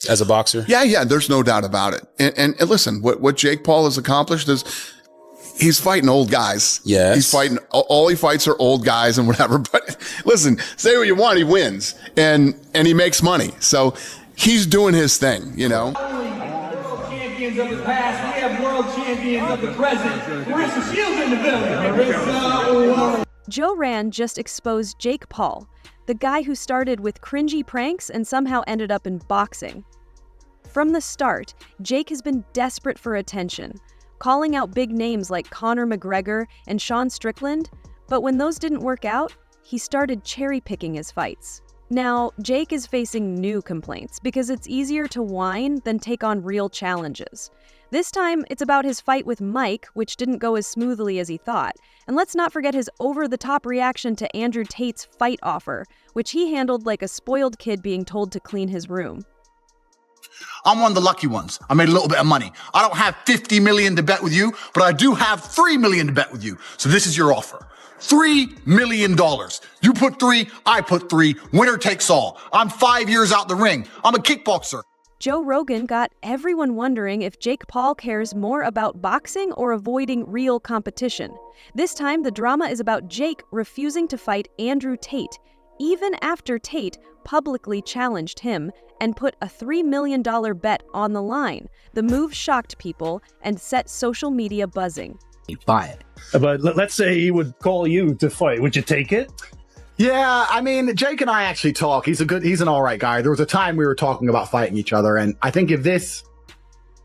as a boxer? Yeah, there's no doubt about it. And listen, what Jake Paul has accomplished is he's fighting old guys. Yes. He's fighting, all he fights are old guys and whatever. But listen, say what you want, he wins. And he makes money. So he's doing his thing, you know? World champions of the past, we have world champions of the present. Marissa Shields in the building. Joe Rand just exposed Jake Paul, the guy who started with cringy pranks and somehow ended up in boxing. From the start, Jake has been desperate for attention, calling out big names like Conor McGregor and Sean Strickland, but when those didn't work out, he started cherry-picking his fights. Now, Jake is facing new complaints because it's easier to whine than take on real challenges. This time, it's about his fight with Mike, which didn't go as smoothly as he thought. And let's not forget his over-the-top reaction to Andrew Tate's fight offer, which he handled like a spoiled kid being told to clean his room. I'm one of the lucky ones. I made a little bit of money. I don't have 50 million to bet with you, but I do have 3 million to bet with you. So this is your offer. $3 million. You put 3, I put 3. Winner takes all. I'm 5 years out the ring. I'm a kickboxer. Joe Rogan got everyone wondering if Jake Paul cares more about boxing or avoiding real competition. This time, the drama is about Jake refusing to fight Andrew Tate, even after Tate publicly challenged him and put a $3 million bet on the line. The move shocked people and set social media buzzing. Buy it. But let's say he would call you to fight. Would you take it? Yeah, I mean, Jake and I actually talk. He's an all right guy. There was a time we were talking about fighting each other, and I think if this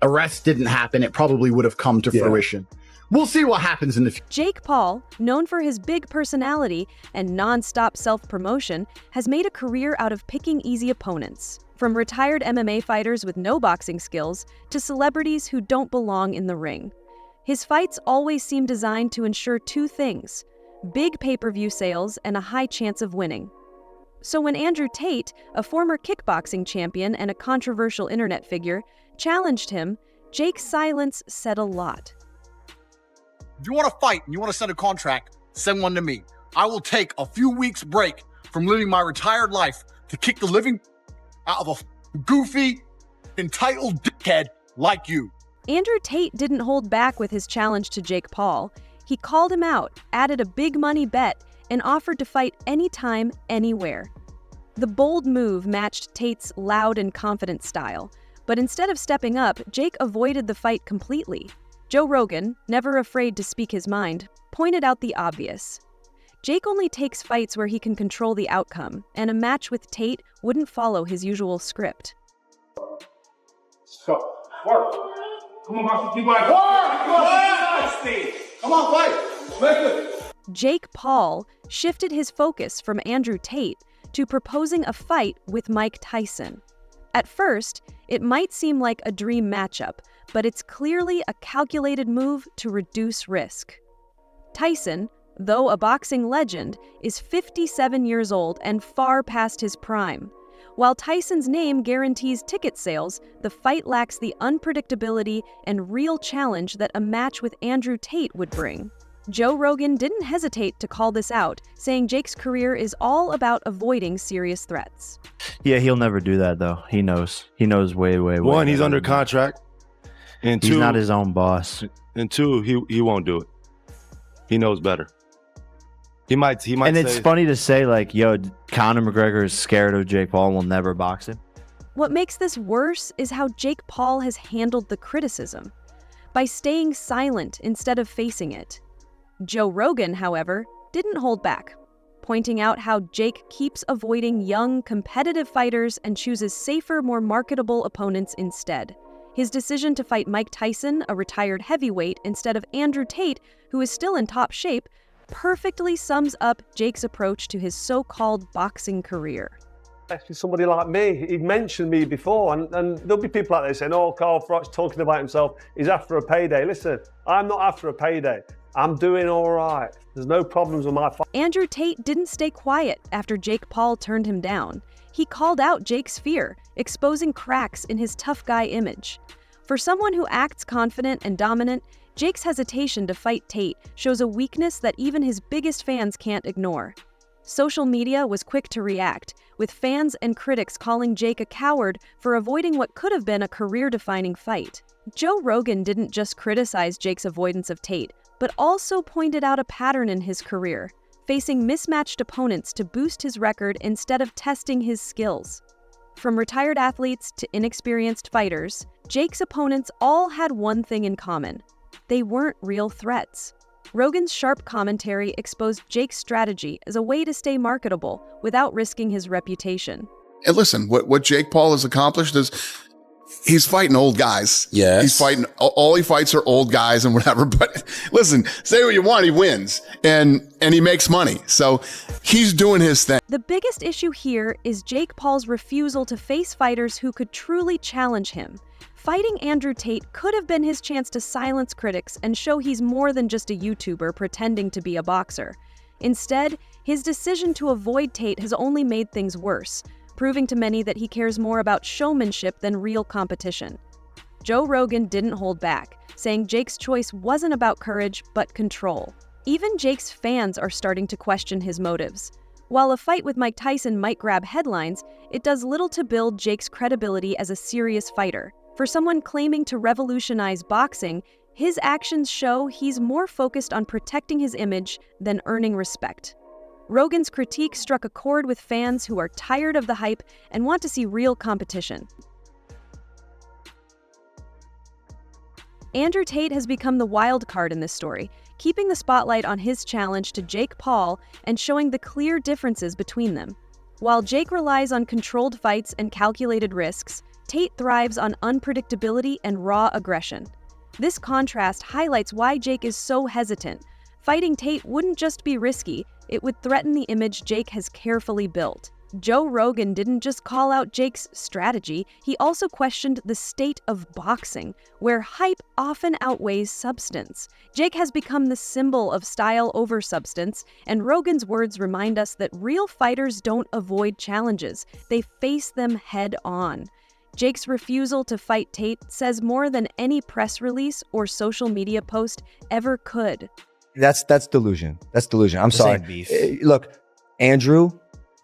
arrest didn't happen, it probably would have come to fruition. We'll see what happens in the future. Jake Paul, known for his big personality and non-stop self-promotion, has made a career out of picking easy opponents. From retired MMA fighters with no boxing skills to celebrities who don't belong in the ring. His fights always seem designed to ensure two things: big pay-per-view sales and a high chance of winning. So when Andrew Tate, a former kickboxing champion and a controversial internet figure, challenged him, Jake's silence said a lot. If you want to fight and you want to send a contract, send one to me. I will take a few weeks break from living my retired life to kick the living out of a goofy, entitled dickhead like you. Andrew Tate didn't hold back with his challenge to Jake Paul. He called him out, added a big money bet, and offered to fight anytime, anywhere. The bold move matched Tate's loud and confident style, but instead of stepping up, Jake avoided the fight completely. Joe Rogan, never afraid to speak his mind, pointed out the obvious. Jake only takes fights where he can control the outcome, and a match with Tate wouldn't follow his usual script. Go. Work. Come on, boss. Keep going. Work. Come on, fight. Make it. Jake Paul shifted his focus from Andrew Tate to proposing a fight with Mike Tyson. At first, it might seem like a dream matchup, but it's clearly a calculated move to reduce risk. Tyson, though a boxing legend, is 57 years old and far past his prime. While Tyson's name guarantees ticket sales, the fight lacks the unpredictability and real challenge that a match with Andrew Tate would bring. Joe Rogan didn't hesitate to call this out, saying Jake's career is all about avoiding serious threats. Yeah, he'll never do that, though. He knows. He knows way. One, he's under contract. And he's two, not his own boss. And two, he won't do it. He knows better. He might. And it's funny to say, like, yo, Conor McGregor is scared of Jake Paul and will never box him. What makes this worse is how Jake Paul has handled the criticism, by staying silent instead of facing it. Joe Rogan, however, didn't hold back, pointing out how Jake keeps avoiding young, competitive fighters and chooses safer, more marketable opponents instead. His decision to fight Mike Tyson, a retired heavyweight, instead of Andrew Tate, who is still in top shape, perfectly sums up Jake's approach to his so-called boxing career. Actually, somebody like me, he'd mentioned me before, and there'll be people out there saying, oh, Carl Froch's talking about himself, he's after a payday. Listen, I'm not after a payday. I'm doing all right. There's no problems with my fight. Andrew Tate didn't stay quiet after Jake Paul turned him down. He called out Jake's fear, exposing cracks in his tough guy image. For someone who acts confident and dominant, Jake's hesitation to fight Tate shows a weakness that even his biggest fans can't ignore. Social media was quick to react, with fans and critics calling Jake a coward for avoiding what could have been a career-defining fight. Joe Rogan didn't just criticize Jake's avoidance of Tate, but also pointed out a pattern in his career, facing mismatched opponents to boost his record instead of testing his skills. From retired athletes to inexperienced fighters, Jake's opponents all had one thing in common: they weren't real threats. Rogan's sharp commentary exposed Jake's strategy as a way to stay marketable without risking his reputation. And listen, what Jake Paul has accomplished is he's fighting old guys. Yes. He's fighting, all he fights are old guys and whatever. But listen, say what you want, he wins and he makes money. So he's doing his thing. The biggest issue here is Jake Paul's refusal to face fighters who could truly challenge him. Fighting Andrew Tate could have been his chance to silence critics and show he's more than just a YouTuber pretending to be a boxer. Instead, his decision to avoid Tate has only made things worse, proving to many that he cares more about showmanship than real competition. Joe Rogan didn't hold back, saying Jake's choice wasn't about courage, but control. Even Jake's fans are starting to question his motives. While a fight with Mike Tyson might grab headlines, it does little to build Jake's credibility as a serious fighter. For someone claiming to revolutionize boxing, his actions show he's more focused on protecting his image than earning respect. Rogan's critique struck a chord with fans who are tired of the hype and want to see real competition. Andrew Tate has become the wild card in this story, keeping the spotlight on his challenge to Jake Paul and showing the clear differences between them. While Jake relies on controlled fights and calculated risks, Tate thrives on unpredictability and raw aggression. This contrast highlights why Jake is so hesitant. Fighting Tate wouldn't just be risky, it would threaten the image Jake has carefully built. Joe Rogan didn't just call out Jake's strategy, he also questioned the state of boxing, where hype often outweighs substance. Jake has become the symbol of style over substance, and Rogan's words remind us that real fighters don't avoid challenges, they face them head on. Jake's refusal to fight Tate says more than any press release or social media post ever could. That's delusion. That's delusion. I'm sorry. Beef. Look, Andrew,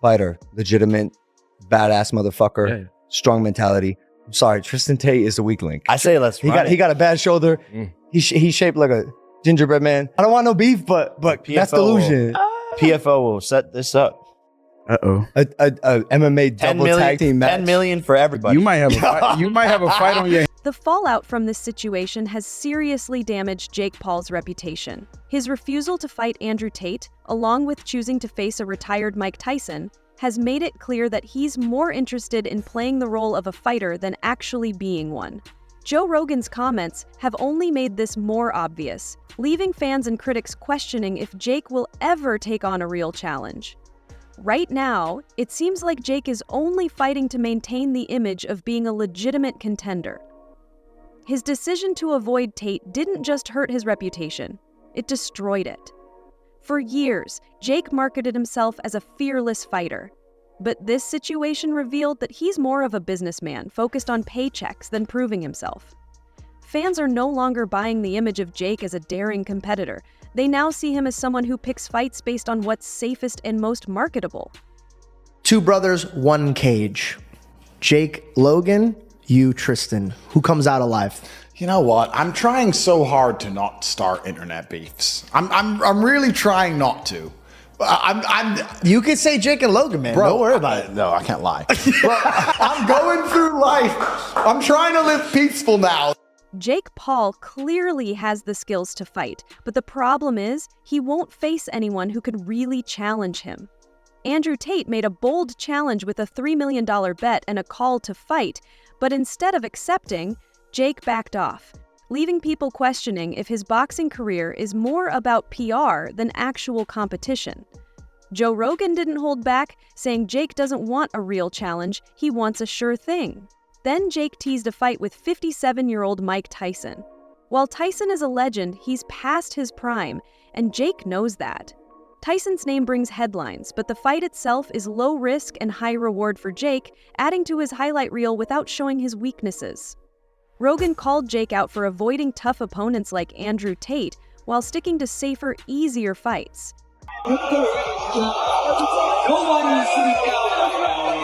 fighter, legitimate, badass motherfucker, Yeah. strong mentality. I'm sorry, Tristan Tate is the weak link. I say let's He got a bad shoulder. He's shaped like a gingerbread man. I don't want no beef, but that's delusion. PFO will set this up. Uh-oh. A MMA 10 double million, tag team match. 10 million for everybody. You might have a fight, you might have a fight on your hands. The fallout from this situation has seriously damaged Jake Paul's reputation. His refusal to fight Andrew Tate, along with choosing to face a retired Mike Tyson, has made it clear that he's more interested in playing the role of a fighter than actually being one. Joe Rogan's comments have only made this more obvious, leaving fans and critics questioning if Jake will ever take on a real challenge. Right now, it seems like Jake is only fighting to maintain the image of being a legitimate contender. His decision to avoid Tate didn't just hurt his reputation, it destroyed it. For years, Jake marketed himself as a fearless fighter. But this situation revealed that he's more of a businessman focused on paychecks than proving himself. Fans are no longer buying the image of Jake as a daring competitor. They now see him as someone who picks fights based on what's safest and most marketable. Two brothers, one cage. Jake Logan, you Tristan. Who comes out alive? You know what? I'm trying so hard to not start internet beefs. I'm really trying not to. You could say Jake and Logan, man. Bro, Don't worry about it. No, I can't lie. Bro, I'm going through life. I'm trying to live peaceful now. Jake Paul clearly has the skills to fight, but the problem is he won't face anyone who could really challenge him. Andrew Tate made a bold challenge with a $3 million bet and a call to fight, but instead of accepting, Jake backed off, leaving people questioning if his boxing career is more about PR than actual competition. Joe Rogan didn't hold back, saying Jake doesn't want a real challenge, he wants a sure thing. Then Jake teased a fight with 57-year-old Mike Tyson. While Tyson is a legend, he's past his prime, and Jake knows that. Tyson's name brings headlines, but the fight itself is low risk and high reward for Jake, adding to his highlight reel without showing his weaknesses. Rogan called Jake out for avoiding tough opponents like Andrew Tate, while sticking to safer, easier fights. Nobody is sitting down right now.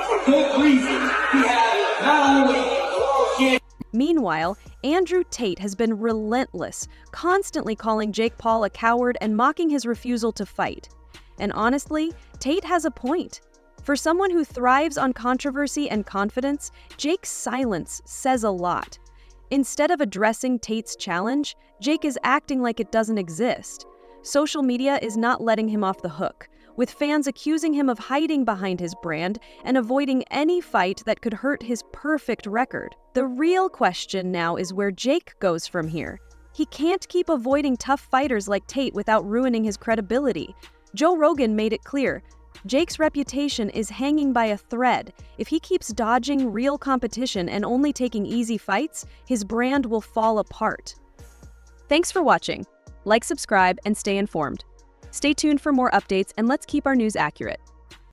for good reason. We have not only world champion. Meanwhile, Andrew Tate has been relentless, constantly calling Jake Paul a coward and mocking his refusal to fight. And honestly, Tate has a point. For someone who thrives on controversy and confidence, Jake's silence says a lot. Instead of addressing Tate's challenge, Jake is acting like it doesn't exist. Social media is not letting him off the hook, with fans accusing him of hiding behind his brand and avoiding any fight that could hurt his perfect record. The real question now is where Jake goes from here. He can't keep avoiding tough fighters like Tate without ruining his credibility. Joe Rogan made it clear, Jake's reputation is hanging by a thread. If he keeps dodging real competition and only taking easy fights, his brand will fall apart. Thanks for watching. Like, subscribe, and stay informed. Stay tuned for more updates, and let's keep our news accurate.